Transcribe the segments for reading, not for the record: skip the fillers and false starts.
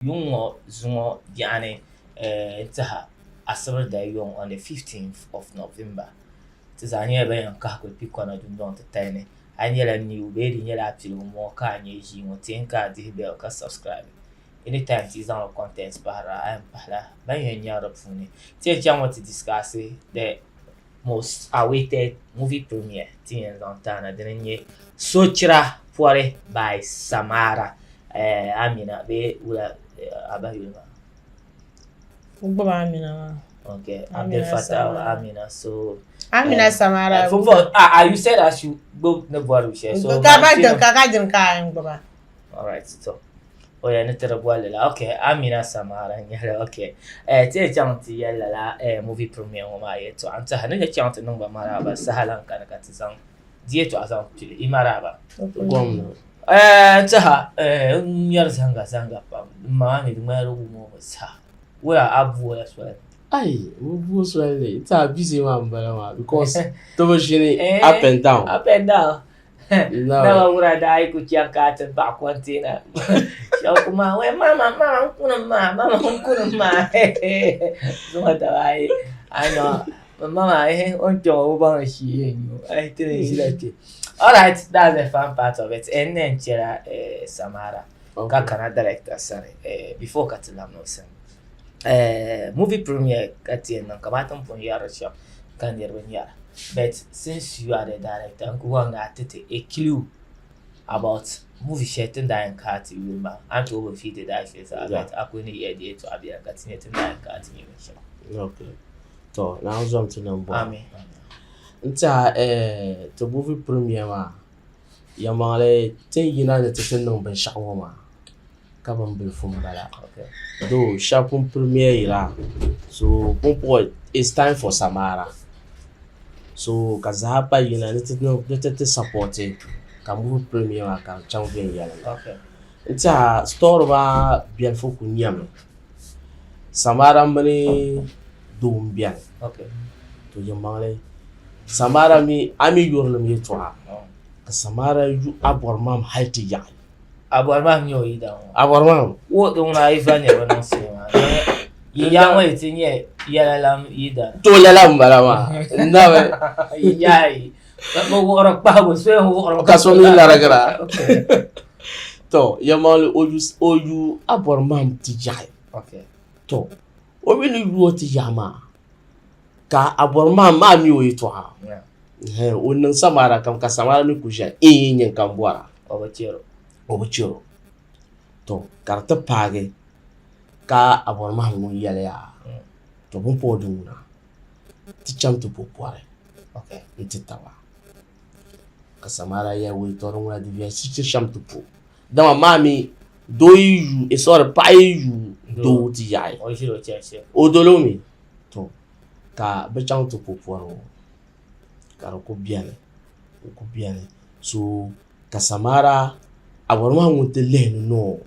Yung zungo yani taha asabr da yung on the 15th of November. Tizanya ba yan ka ko Picorna dundon ta tane. Anyela ni ubedi nyela apil mo ka anye ji mo tenka di bell ka subscribe. Anytime is on content para am pala ba yan ya rapuni. Take jam what to discuss the most awaited movie premiere tin Zantana denye SOCHIRA PORI by SAMARA. Amina be ula abayulma. Ugba Amina. Okay, Abdel Fattah Amina. So Amina Samara. You said I should go the board share. So all right, so yeah, netera bwala. Okay, Amina Samara nyala. Okay. Tie chanti yalla la movie premiere o ma yeto. Anta hanunya chanti number maraba sahalan kana katizang. Dieto azam pili imaraba. Gomno. Taha nyar zanga pa. Maani dumaro mo sa. Where abu as well. Ay, we it's a busy one, because the up and down. Up and down. No. Now would I die could you cat and back one thing? Mama, I know. Mama, I ain't on your over she. I tell you that. All right, that's the fun part of it. And then Samara, Kakana director, sorry, before Catalan no sen. Movie premiere kati na kamata mponyara sha kan yerbanyara. But since you are the director, nkuwa ngatete a clue about movie shooting that kati yuma. Anto over feed that face about akuni idea to abia kati netin that kati yuma. Okay. So now jump to number. Amen. Nta to movie premiere ma yamale tin yina da tin number shawo ma. Kabam bil fumbala. Okay. Do sharpun premiere ira. So pompo it's time for SAMARA. So kazapa yina nete supporting ka movie premiere ka champion yala. Okay. Nta store ba bien fo kunyam. SAMARA mani do bien. Okay. To yamale SAMARA mi ami yorlum yetwa. Ka SAMARA yu abormam haiti ya. Abuarma nyo ida. Abormam Wo do na ifanya bana sema. Yiyangwa itinye yalalam ida. to lalam balama. Nawe Yiyai. Mo wora pa go so wora ka so mi laragara. To yamale oyu abormam ti jai. Okay. To o bi ni ruo ti yama ka abormam ma mi o yetwa. Yeah. Wannan SAMARA kam ka SAMARA mi kuja yin kan bora Obachiro. To karta page ka abormam mun yale ya. To bun poduna ti cham to popore. Okay. Ntitawa ka SAMARA ya we toron wa di si cham to po dama mami do yu e sort pa yu do ti yai Oshiro cheche. odolomi to ka be cham to poporo ka ko bien so ka SAMARA abormam mun te le no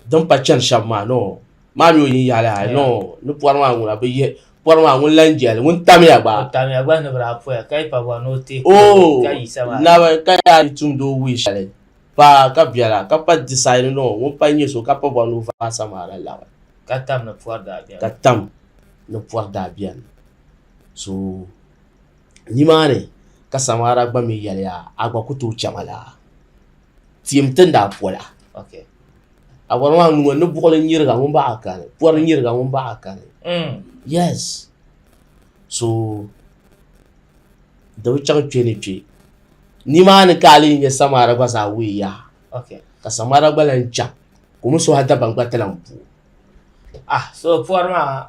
don pa chan shamma no mami o yin yale no no porma ngun abe ye porma ngun lanjel ngun tamya ba Tami agba no bra po kai pa wa no te kai sama. na ka ya tum do wish ale pa ka biara ka pa decide no ngun pa nyeso ka pa bonu fa SAMARA la Katam na puarda bien. ka tam no porda bien so ni mane ka SAMARA gba mi yale ya agba kutu chamala tim tenda pola Okay. aborma ngun no bukole nyirga ngun ba akane por nyirga ngun ba akane. Yes. So the chang cheni ni man kali nye SAMARA ba sa wi ya. Okay. Ka SAMARA ba lan cha. Kuma so hada bang ba talampu. So puarma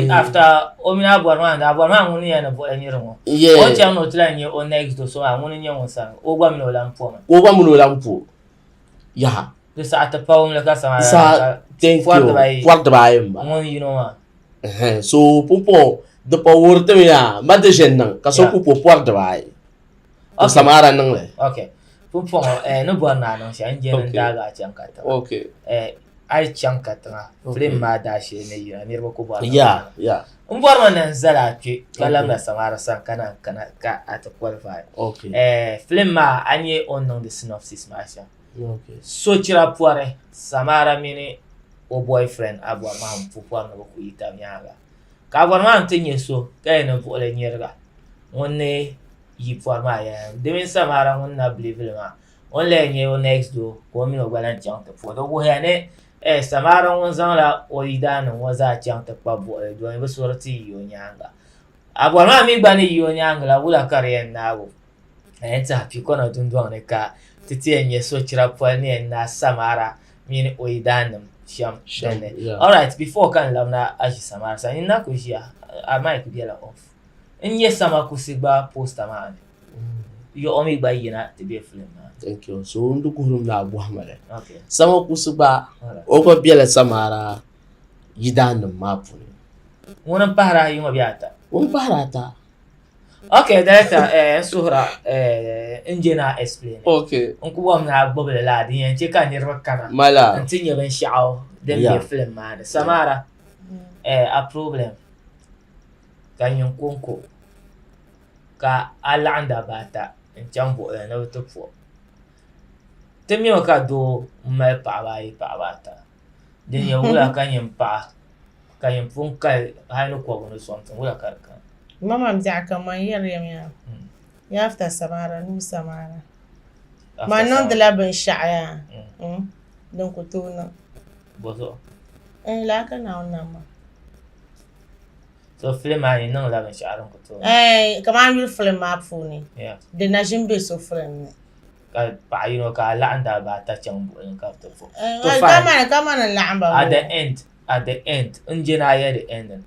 after omina abuarma nguni ya na bo enyiro. Yeah. O jam no tla nye o next do so nguni nye wonsa. O gba mi no lampu. Ko ba mu no lampu. Ya. This at the poem la ka SAMARA. Sa thank you. Fuerte ba yamba. Nguni you know. So pupo de power te ya ma de jennan ka so pupo fuerte ba. O SAMARA nang le. Okay. Pupo no buana no sha nje ndaga chankata. Okay. Ai chankata. Film ma da shi ne yira ne ba ko ba. Yeah. Umbarma nan zala ke kalam na SAMARA san kana ka at qualify. Okay. Film ma anye on the synopsis ma sha. Okay. SOCHIRA PORI SAMARA mini o boyfriend abwa ma fu por no ku ita nyaaga ka abwa ma tinye so ka ina bu le nyerga wonne yi por ma ya de min samara wonna believe ma on le nye o next do ko mi no gwalan chang te fo do wo ya ne samara won zang la o ida no wo za chang te pa bo do ne sorti yo nyanga abwa ma mi gbani yo nyanga la wula karien na wo ta Picorna dundon ne ka titi nye SOCHIRA por ne na samara min o ida no sham shene all right before kan lamna aji samara sa ina ko jia a mai ku biela off inye sama kusigba posta man yo omi ba yina te be film. Thank you. So ndu kurum na abu hamale. Okay. Sama kusuba oko biela samara yidan mapu. Wona para yuma biata. Won parata. Okay, data suhra injina explain. Okay. Unku wam na bobele la di en che kan yirwa kana. Mala. Antinye ben shao dem be film man. Samara a problem. Kanyon konko ka alanda bata en chambo na wutofo. Temi ka do mal pa bata den ya wula kanyin pa kanyin fun kai haino ko wono something wula karka mama mjaka man yar ya after samara nu samara ma non de la ben shaya donc tuna bozo la kana onama so film ani non la ben shaya ko to kama yul film ma funi de na jimbe so film pa ka la'anda ba ta chambo en ka to fo kama na la'amba at the end injina ya the end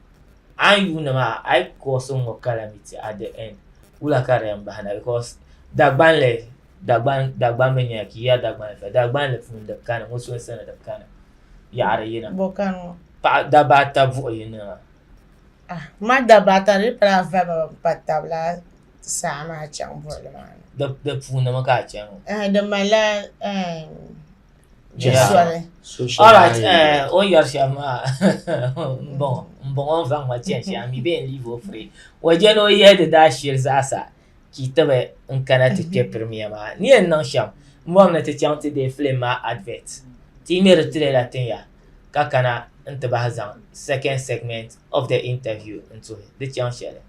an you na ma I cause some calamity at the end ula karem bahana because dagban menya ki ya dagban le fun da kana muso sana da kana ya are yina bokan pa da bata vo yina ma da bata ri pra va patabla sama chambo le man the fun na maka chan the mala all right on your shama bon on va ma tiens mi ben livre free waje no yede da shir zasa ki tabe in kana te premier ma ni en nan sham mo na te chante de flema advert ti me retire la tenya ka kana inte bahazan second segment of the interview into the chance share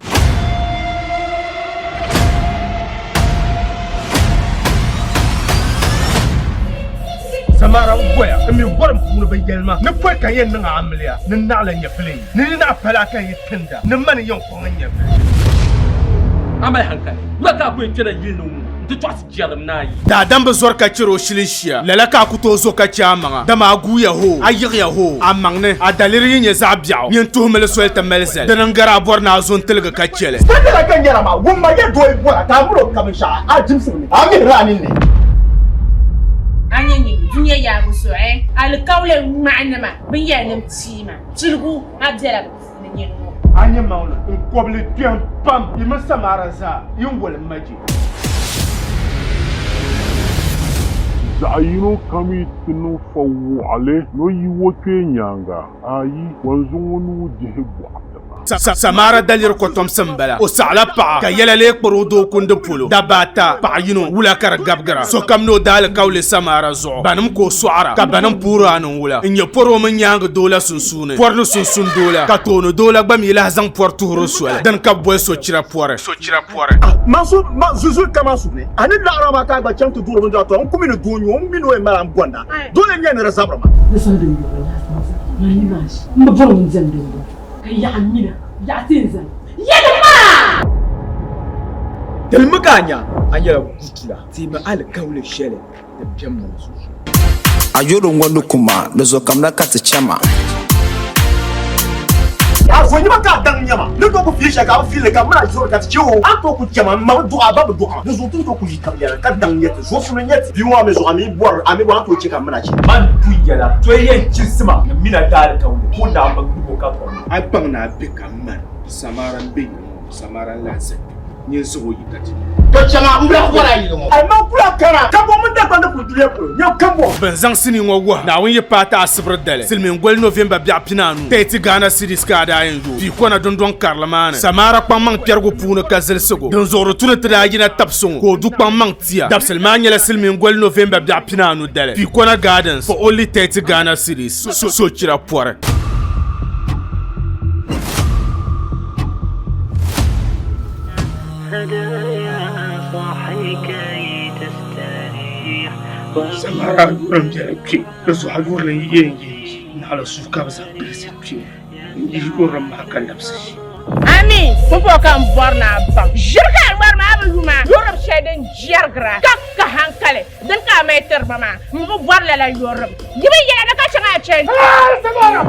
Samara Boya, I mean, what a fool of a yelma. No point can yen no amelia, no nala in your plane. No palaka in tender, no money young for in your I'm a hunker. Look up with you know. Da damba zorka chiro shilishia lalaka kutozo ka chama dama aguya ho ayya ho amangne adaliri nye zabiao yen tuhmele swelta melzel danangara borna zon telga ka chele sadala kan yara ma wumma ye do ibora ta buro kamisha a jimsuni ami rani ne anyenyi dunya ya guso alkawle ma'nama bin ya namtima tilgu abdala ne anya mauna koble tian pam yima samara za yungol maji Zaino kami tinu fawale no yiwo kenyanga ayi wanzunu dihibu Samara dalir ko tom sambala o sala pa ka yela le kporo do kunde pulo dabata pa yino wula kar gabgara so kam no dal kawle Samara zo banam ko suara ka banam pura anu wula inye poro men nyanga dola sunsune porno sunsun dola ka tono dola gbam yela zang portu rosuela dan ka boy SOCHIRA pore masu zuzu kama sune ani lara ma ka ba chantu duro ndo to on kumino dunyo on mino e mara mbonda dole nyane resabra ma Nasandin do mani mas mboro nzendo ya amina ya tinza yadma dalmaganya anyara gutula tima alkawle shele da jamma su ayoron wani kuma da zo kamna ka tsama so nyima ka dan nyama le ko ku filisha ka fili ka mara zo ka tchiwo a to ku jama ma do aba do de zo tun to ku yikam ka dan yete so funu yete bi wa me zo ami bor to chika mara chi man buyala to yen chisma na mina dal ka ko da ba ko ka ko ai pang na be ka man Samara be Samara la se nyin sugo yitati to chama mbra ko ra yimo ay ma kula kara kabo mun da banda ku dule ko yo kabo ben zang sini wa na won ye pata asibr dale silmin gol November bia pinanu teti Ghana series ka da yanzu Picorna don karlamana Samara pamang piergo puno ka zelsugo don zoro tuna tada yina tapson ko du pamang tia dab silmanya la silmin gol November bia pinanu dale Picorna Gardens for only 30 Ghana series SOCHIRA PƆRI. SAMARA رمجانكي رسو حقور لي ينجي نحل السوكا بس برسكي يقول رمها كان نفسي Ami, popo kan borna bang. Jirga war ma abuma. Yorub sheden jergra. Kakka hankale. Dan ka meter mama. Mbu borla la yorub. Gibi yela da ka changa chen. SAMARA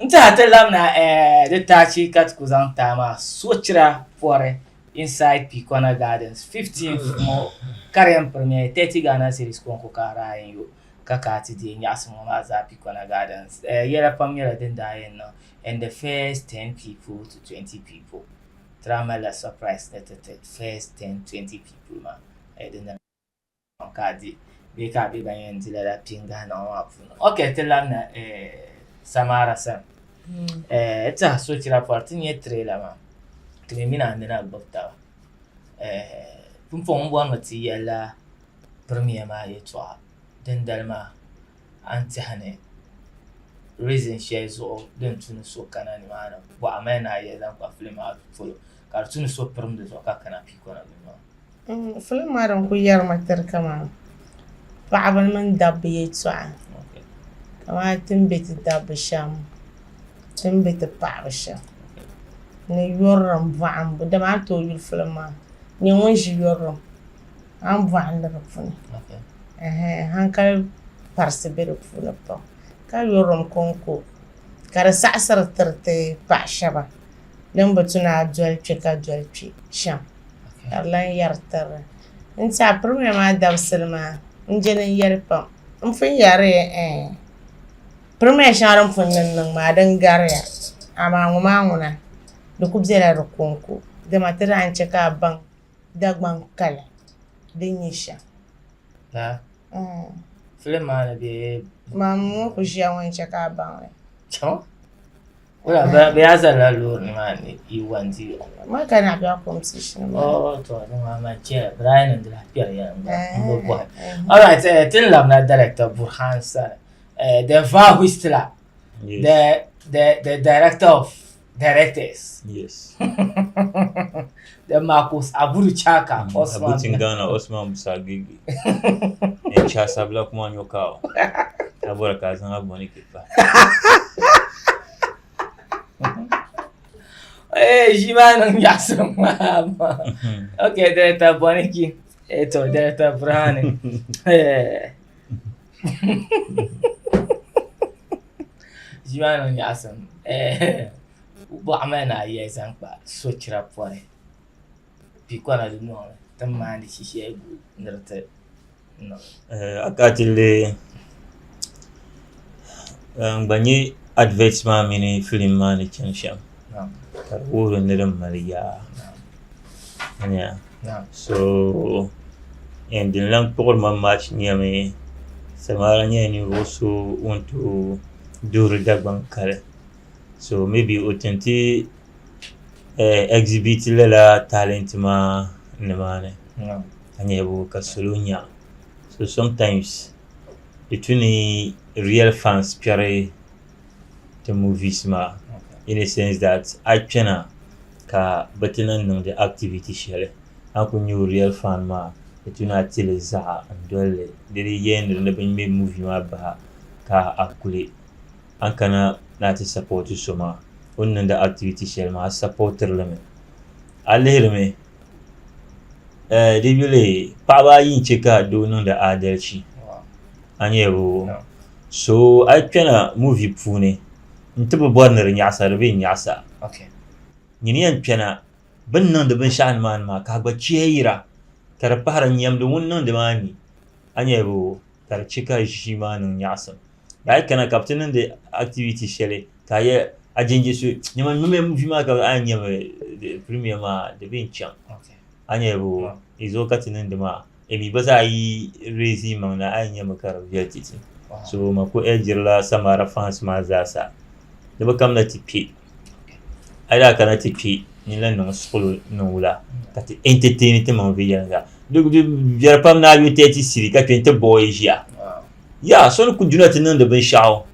Nta telamna the tachi kat kuzang tama SOCHIRA PƆRI inside Picorna Gardens 15th mo Kariam premier 30 Ghana series konko kara yo kakati di nyasmo maza Picorna Gardens yela pamela den dayen no and the first 10 people to 20 people drama la surprise that first 10-20 people ma den kadi be ka be bayen dilala pinga na wapuno okay telamna SAMARA sam ta SOCHIRA PỌRI ni trailer ma tumi mina ndina gbota pumpong bon mati yalla premier ma yetwa den dalma anti hane reason share zo den tunu so kana ni mana bo amena yalla kwa film a follow kar tunu so prum de zo ka kana Picorna no film ma ran ku yar matar kama ba'abal man dabbi yetwa kama timbeti dabbi sham timbeti ba'ab sham ni yoram va'am da ma to yul film ma ni won ji yoram am va'am da funi hankal parsiber funi to ka yoram konko kar sa'sar tarte ba shaba dan batuna jolce ka jolce sham Allah yartar in sa premier ma da silma in jinin yarfa in fin yare premier sharan funnin nan ma dan garya amma nguma da kubzela da konko da matira an cika ban dagban kala din yisha la film ma na be mamu ku shi an cika ban cho wala ba be azala lo ni ma ni iwanti ma kana ba competition oh to ni ma che Brian and la pier ya ngo bo all right tin lam na director Burhan Sana the Vahwistla the director of directors. Yes. The Marcus Aburu Chaka, Osman. Abutingana, Osman Musagigi. And Chasa Block Man Yokao. Abura Kazan Bonikipa. Hey, Jiman Yasam. Okay, Director Boniki. Eto, Director Brani. Jiman Yasam. Amena yezang ba SOCHIRA PØRI Picorna du no tamani shishe nrate no akatile bani advertisement mini film mani chansham wuro ndem maria anya so and the lang Picorna match nyame SAMARA nyani also want to do Dagbani kare. So maybe authentic exhibit la talent ma nemane anyebo kasulunya. So sometimes between real fans pure the movies ma in a sense that I chana ka batinan no the activity share aku new real fan ma between atile za andole dere yen ne ben movie ma ba ka akule ankana nati support suma wannan da activity share ma supporter lame alhirme dibile paba yin cheka do non da adalci anyebo so I kana movie pune ntubu bonner nyasa rebe nyasa okay nyini yan kana ban nan da ban shan man ma ka ba ciyira kar paran yam da wannan da mani anyebo kar chika shi man nyasa ya kana captain de activity shele ka ye ajenje su nyama meme movie ma ka anya me premier ma de bin chan anya bo izo katin de ma ebi baza yi rezi ma na anya makara titi so ma ko ejirla samara fans ma zasa de ba kam na tipi ada kana tipi ni lan no school no wala kati entertain te ma vi yanga du biar pam na yu teti siri ka tente boy ya so ku junati nan da ban shawo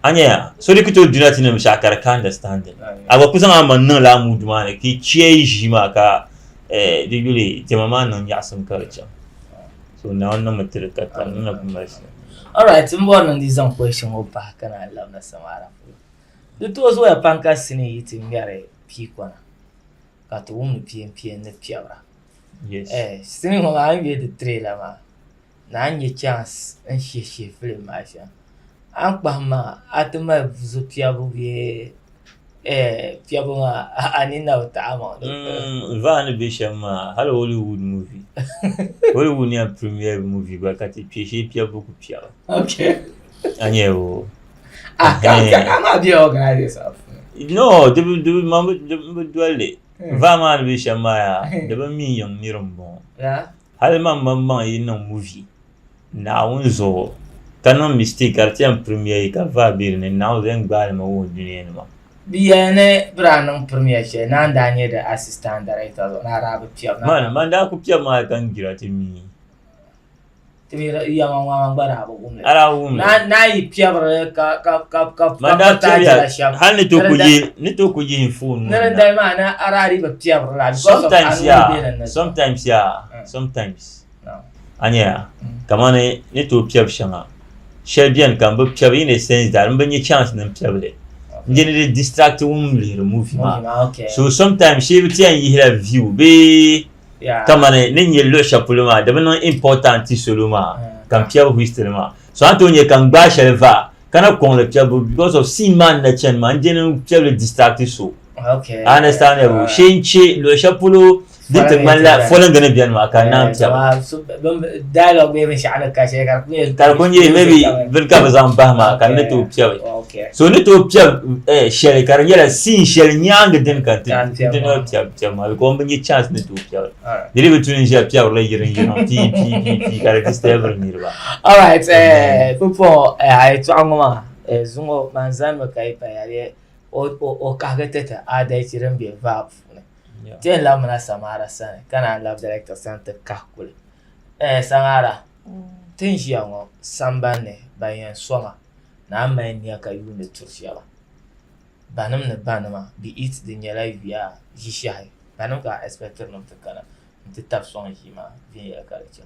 anya so ni kuto junati nan sha kar ka understand aba kusan amman nan la mu duma ne ki ciye jima ka de yule jamama nan ya sun karcha so na wannan mutir ka ta nan kuma shi all right mbo nan di zan question opa kana love na samara de to so ya panka sini yitin yare Picorna ka to wum pien na piabra yes sini mo ma ngi de trailer ma na anye chance en she film ma sha an pa ma atma vuzo piabu ye piabu ma anina ta ma van bishama hello Hollywood movie Hollywood ni premiere movie ba kati piabu ku piabu okay anyewo kama bi organize yourself no de mambo de dwale va man bishama ya de ba mi yong ni rombo ya hal mamma yi no movie na unzo kanon mistake artian premiere ka va birne na zen gbal ma wo duniya ma biyane branan premiere she nan danye da assistant director na rabu piab na man da ku piab ma kan gira timi iya mama bara ba gumle ara wum na yi piab ka man da ta hal ni to ku yi phone nan dai ma na arari ba piab ra sometimes no anya kamane ni to piab shanga shebian kan ba piab in a sense that ban yi chance nan piab le njeni distract le remove ma so sometimes she bitan yi hira view be kamane ni nye lo chapuluma de ban important soluma kan piab history ma so antonye kan gba shelva kana kon le piab because of sin man na chen man njeni piab le distract so okay understand you shinchi lo chapulo dit mala folan gane bian ma kana piab dialogue be shana ka she kar kunye maybe bin ka bazan ba ma kan ne to piab so ne to piab shele kar yela sin shele nyang den ka tin no piab ma ko bin chance ne to piab dile betun je piab la yirin ti kar ki stable nirba all right pupo ai tsangoma zungo manzan ma kai pa yare o ka ga tata a dai tiran be vap ten la mana samara sana kana lab director center kakule samara tin jiango sambane bayan soma na mai ni aka yune turshiaba banam na banama bi it de nyala via jishai banam ka expecter no takana tap son jima via kalcha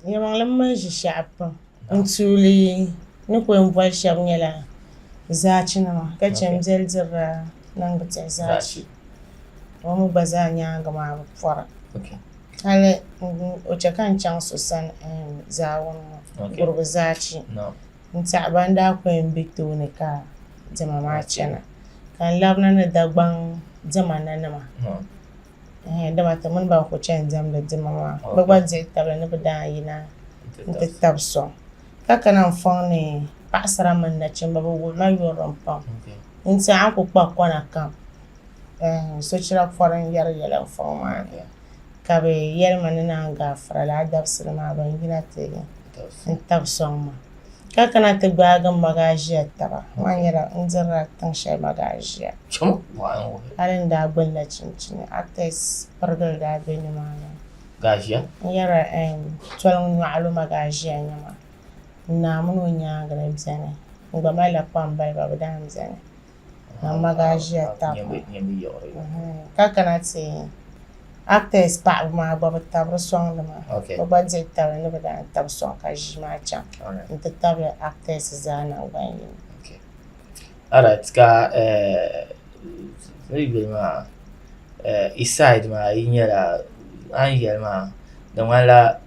yamang lamma jishapa ntuli ni ko envoy shab nyala zachina ka chemzel zira nang bata zachi wamu bazanya ngama fora okay ale o chakan chance san zawon gurbu zachi no nta banda ko embito ne ka jama ma chana kan labna na dagban jama na nama da mata mun ba ko chen jam da jama ma bagba je tabla ne bada yina nta tabso kaka nan fon ne pasara man na chimba bo na yoron pam nta an ko pa kwana kam SOCHIRA foreign yala forma kabe yel manina ga frala dabsir ma ban gina te tab soma kakana te baga magaji taba wanyara nzara tan shay magaji chum wa alen da gballa cincin actes pargal da beni mana gajiya yara tolong alu magaji nyama na mun wonya ga bizane ngba mala pamba ba da bizane na magaji taba kakana te actors pa ma ba tabra song ma ba je tabra ne ba tab song ka jima cha nta tabra actors zana ngani okay alright ka very ma iside ma yinyara an yelma da wala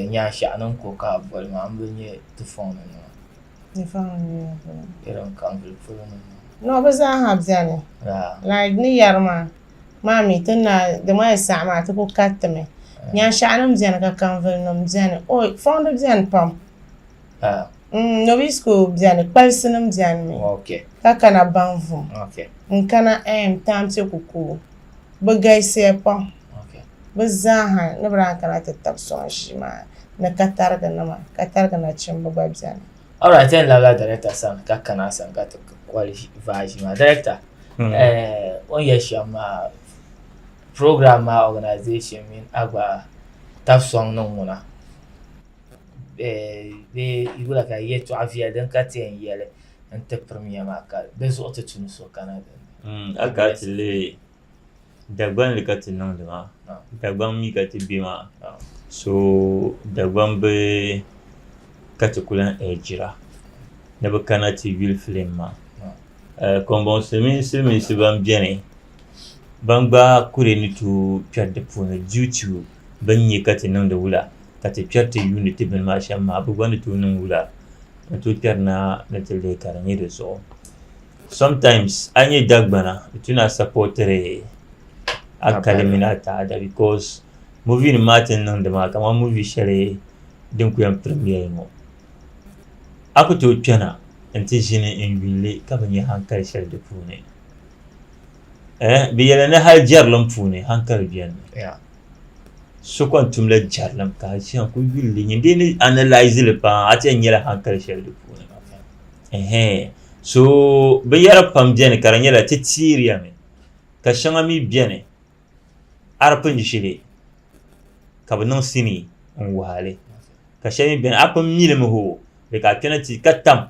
nya sha nan ko ka bol ma an bunye to phone no ni phone ni iron kan phone no ba za ha bizane like ni yarma mami tana da mai sama ta ko katame nya sha'anum zan ka kanvel nom zan o found zan pam Nobisco biani kwalsinum biani. Okay. Kakana banvu. Okay. Nkana tamte kuku. Bagaise pa. Okay. Bazaha nabra kana tatabson shima. Na katarga na chimbo biani. All right, then la director san kakana san got qualify ma director. On yeshama program organization mean agba tap song no muna. You like a year to avia then kati en yele and te premier maka. There's what to so Canada. I got le Dagbani kati nang dema. Dagbani kati bima. So Dagbani kati kulan ejira. Never kanati will film ma. Kombon semi bam biene. Bangba kureni to piat de pone due to banye kati nang de wula. Kati piat unity ben ma shama abu wani to nang wula. To piat na tele karanye de so. Sometimes anye Dagbana tuna supportere akaliminata ada because movie ni maten nang de ma kama movie share den ku yam premier mo. Ako to piana enti jine en wille kabanye hankal share de pune. Biyela na hal jarlam pune hankal biyan. Yeah. So kon tumle jarlam ka sian ko wille nyinde ni analyze le pa ati nyela hankal share de pune. So biyara pam biyan karanyela titiriya me. Ka shanga mi biyan arapun jishile. Kabnon sini on wahale. Ka shami biyan apam mile mo ho. Le ka kenati katam.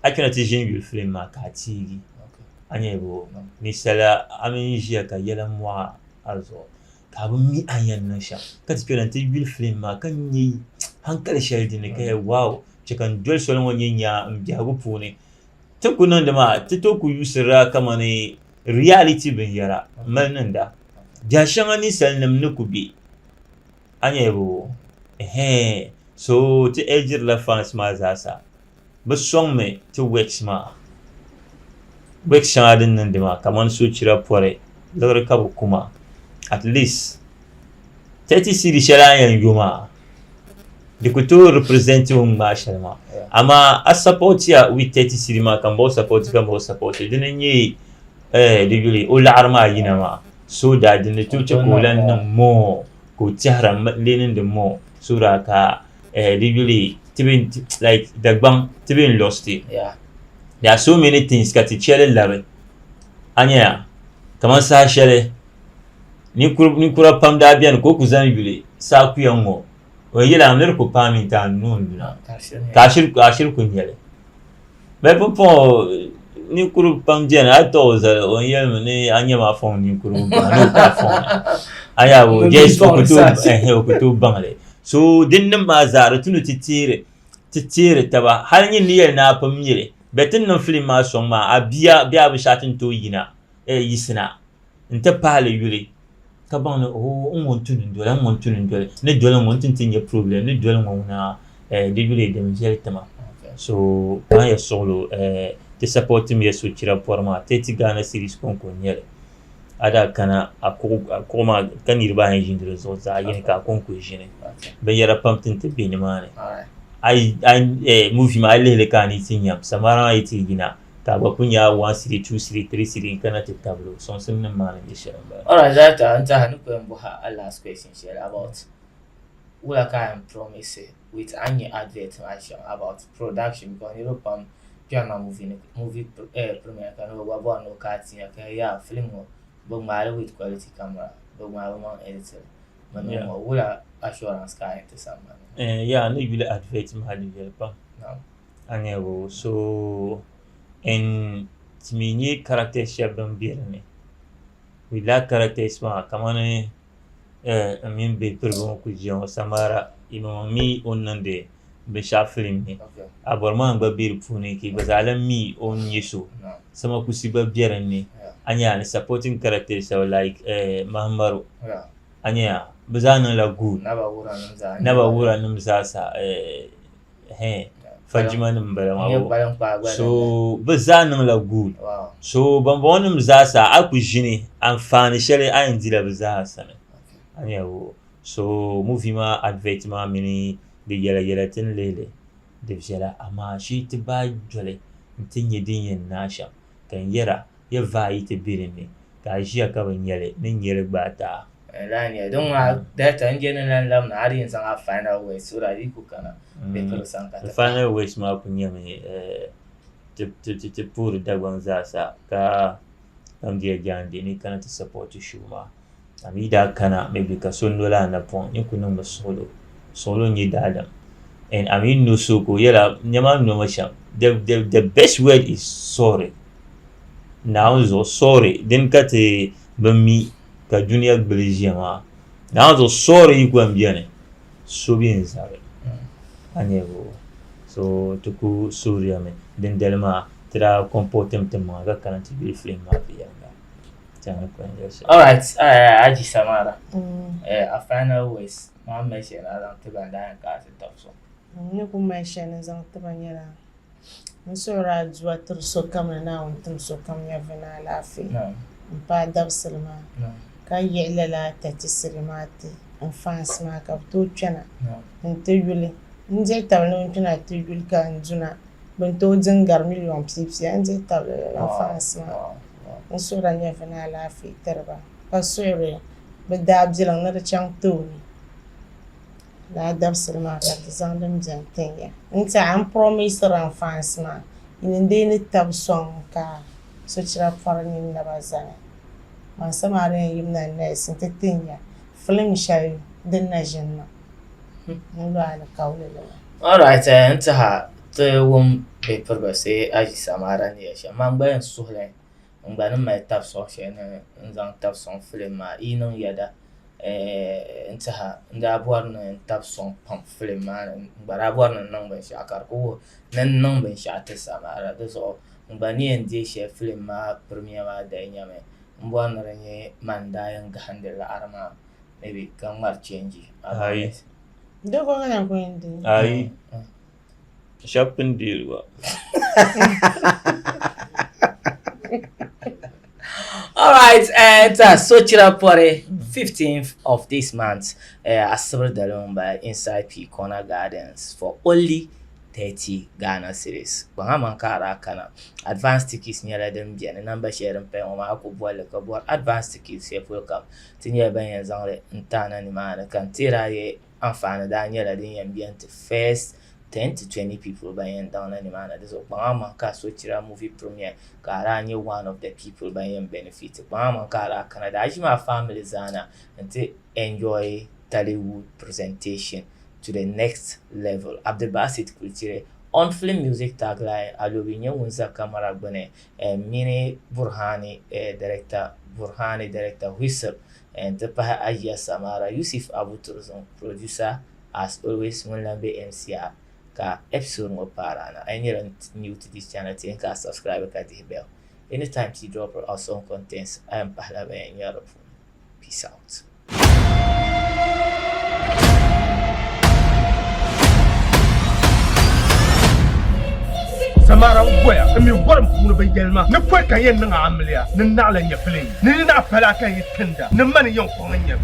Akenati jingul film ma ka tigi. Anyebo misala aminjia ka yela mwa alzo ka bu mi ayan na sha kati kenati will film ma kan yi hankali shaldi ne kai wow cikan dol solon wonye nya mbiago pune to kunan da ma to ku yusra kama ne reality bin yara mananda ja shanga ni salnam ne kubi anyebo so to ejir la fans ma zasa ba song me to wex ma wex shadin nan dima kaman SOCHIRA PƆRI lagre kabu kuma at least 30 city shalayan yuma dikuto represent ma shalma ama a support ya with 30 city ma kan bo support dinin yi diguli ul arma yina ma so da din to ce kolan nan mo ko tihran lenin da mo sura ka diguli tibin like Dagbani tibin lost it. Yeah. There are so many things that you challenge lare. Anya, kaman sa shele. Ni kura pam da bian ko kuzan bile sa ku yango. O yela amler ko pami ta non bina. Kashir ku nyele. Be popo ni kuru pam dian a to za o yel ne anya ma fon ni kuru ba no ka fon. Aya wo yes ko to bangle. So dinnin ma zara tunu titire taba har yin niyyar na pam yele. Betin nan film ma song ma abia biya bi shatin to yina yisina nta pale yule ka ban on tunin dole ne dole mon tin ya problem ne dole mon na de yule de mjel tama so kan ya solo te support me SOCHIRA PƆRI ma te ti Ghana series kon nyele ada kana akoma kan irba hin jindire so za yin ka kon ko jine be yara pamtin te be ni mane I movie ma lele kani tinya SAMARA iti gina ta ba kunya 1 city 2 city 3 city kana te tablo son sun nan ma ne shi ba. All right, that anta hanu ko mbo ha last question share about what I can promise with any advert about production because you know piano movie premiere kan wa bo no ka tinya ka ya film bo ma with quality camera bo ma editor man no wala assurance ka into sama. Yeah, no you advert ma hadi helpa. No. Anyego so en timini character chef don birne. We like characters ma kamane amin be turbo ku jion SAMARA imami onande be sha film ni. Aborma ngba bir pune ki bazalan mi on yeso. Sama ku siba birne. Anya supporting characters like Mahamaru. Yeah. Anya bazana la good naba wura numzasa fajima numbala so bazana la good so bambon numzasa akujini amfani shele ayindila bazasa anya wo so movie ma advert ma mini de yela tin lele Devjela ama shi ti ba jole ntinye din yen nasham kan yera ya vayi ti birimi ka jiya ka ban yele nin yele gbata lani don a data njene nan lam na ari san a final way sura di ku kana be ko san ka final way ma ku nyame te pour Dagbani zasa ka am dia jandi ni kana to support shuma amida kana maybe ka sondola na pon ni kunun solo ni dadam and I mean no so ko yela nyama no masham the best word is sorry now so sorry then kate bami ka junior belgium now so sorry ku ambiane so bien sabe anyego so to ku sorry ame den delma tra comportement ga kana ti bi film ma biya all right aji samara a final ways ma mention around to banda ka se top so ni ku mention zan ta banyara musora zuwa turso kamna na wontum so kam ya vina lafi ba dabsulma ka yela la ta tisrimati en France ma ka to chana nte yule nje tawno tuna to yule ka njuna bento jingar million pipsi nje tawlo en France ma musora nya vina lafi terba pasore be dabjilan na chang to la dabsulma ka zandam jantenya nta am promise ran France ma inende tab song ka SOCHIRA foreign na bazana man SAMARA yimna nes ntetenya film shay den na jenna mulo ala kawle la all right nta ha te wom paper ba se aji SAMARA ne ya man bayan suhle ngban ma tab so she ne nzang tab song film ma ino yada nta ha nda borna tab song pam film ma ngara borna nang ban shakar ko nan nang ban sha ta SAMARA da so ngani ende she film ma premier ma da nyame mbwana ranye manda yang gahandela arma maybe kamar change ai dogo ngana ko indi ai shopping deal wa all right and SOCHIRA PØRI 15th of this month Asabar Dalumba inside Picorna Gardens for only 30 Ghana cedis. Banga kara kana advanced tickets nyala dem biene number share mpe o ma ko boile ko bor advanced tickets e welcome tinya ben yan zangle ntana ni mana kan tira ye amfana da nyala din yan biente first 10 to 20 people by yan down ni mana so banga ka SOCHIRA movie premiere kara nye one of the people by yan benefit banga kara kana da ajima family zana and enjoy Tollywood presentation to the next level. Abdelbasit Kulture on film music tagline Alobinya Wunza Kamara Bone Mini Burhani director Whistle and Tepaha Ajia Samara Yusuf Abu Turzon producer as always Munlambe MCR ka episode mo parana. And you're new to this channel, think ka subscribe ka the bell. Anytime you drop our song contents, I am Pahlabe and Europe. Peace out. SAMARA boya mi waram kuno be yelma ne foi kan yen nga amlia ne nala nya filin ne na fala kan yitinda ne man yon ko nya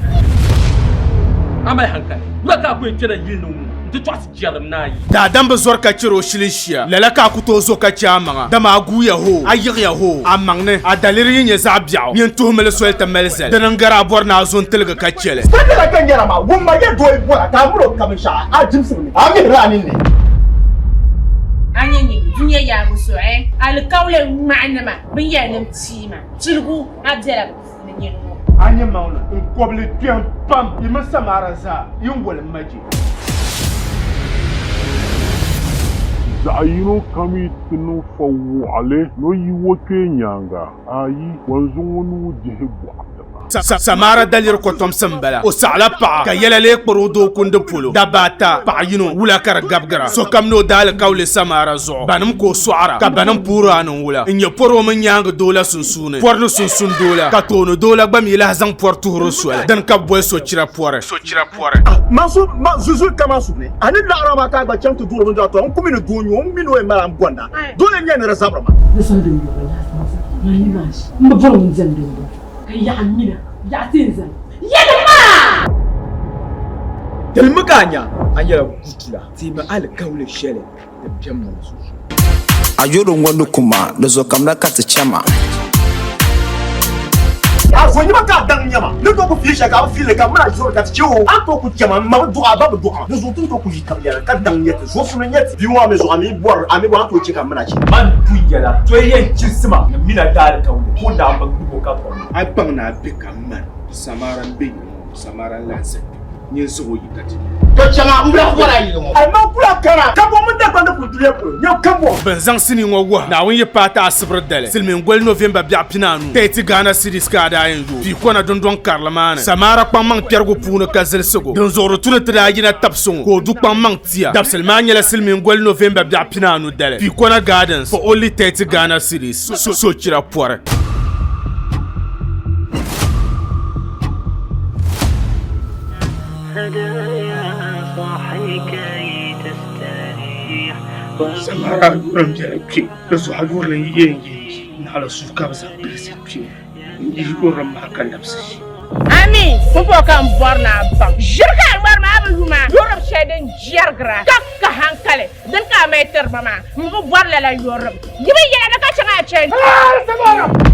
amay hankali maka ko tira yinu to twas jaram nayi da dan be zor ka ciro shilishiya lala ka ku to zo ka chama da ma gu ya ho ayir ya ho amangne adaliri nya zabiaw yen to mele solta melzel dan ngara bor na zon telga ka chele sadala kan yara ma wumma ye do bora ta muro kamisha a jimsu ni ami rani ne Anyenyi dunia ya guso alkawle ma'nama bin ya namtima tilgu abdala ne anya mauna koble tiam pam yima SAMARA za yin wal maji Zaayino kami tinu fawale no yiwo kenyanga ayi wanzungunu jihibu SAMARA dalir ko tom sambala o sala pa ka yela le kporo do kunde polo dabata pa yino wula kar gabgara so kam no dal kawle SAMARA zo banum ko suara ka banum pura no wula nya poro men nyanga dola sunsune porno sunsun dola ka tono dola gbam yela zang porto rosuela dan ka boy SOCHIRA PØRI masu zuzu kama sune ani lara ma ka ba chantu do ndo to on kumino gonyo on mino e mara mgonda dole nyane resabra ma Listen to me, my gosh. I'm born in يا عمينا يا تنزل يا جماعة المكانيا أنا لا بطلع تيم على كول الشلة Ayoro ngondo kuma dozo kamna kati chama. Azo ni maka dang nyama. Ne ko fiisha ka file ka mana zo ka tiwo. Ato ku jama ma do aba do ha. Ne zo tun ko yikam ya ka dang yete. Zo funu yete. Bi wa me zo ami bor ami wa to chika mana chi. Man tu yala. To yen chisma na mina dal ka woni. Ko da ba ko ka ko. Ai bang na be man. Samara be. Samara lanse. Nyen so yikati. To chama mbla fora yi mo. Ai ma kula kara. Ka bo mun da kwanda ku dule ko. Nyo kambo. Ben zang sini wa na won ye pata asibr dele. Silmin gol November bia pinanu. Teti Ghana series ka da yanzu. Picorna don karlamana. Samara kpang mang pergo puno ka zelsogo. Don zoro tuna tra yina tapsongo. Ko du kpang mang tia. Dab silman yela silmin gol November bia pinanu dele. Picorna Gardens for only 30 Ghana series. SOCHIRA PORI. SAMARA رمجلك بس حقول لي ينجي على سوق بس بريسبشن يقول رمها كان نفسي Ami, pupo kan borna bang. Jirka bar ma abuluma. Yorub sheden jirgra. Kakka hankale. Dan ka meter mama. Mu bor la yorub. Yibi yana da ka changa chen. SAMARA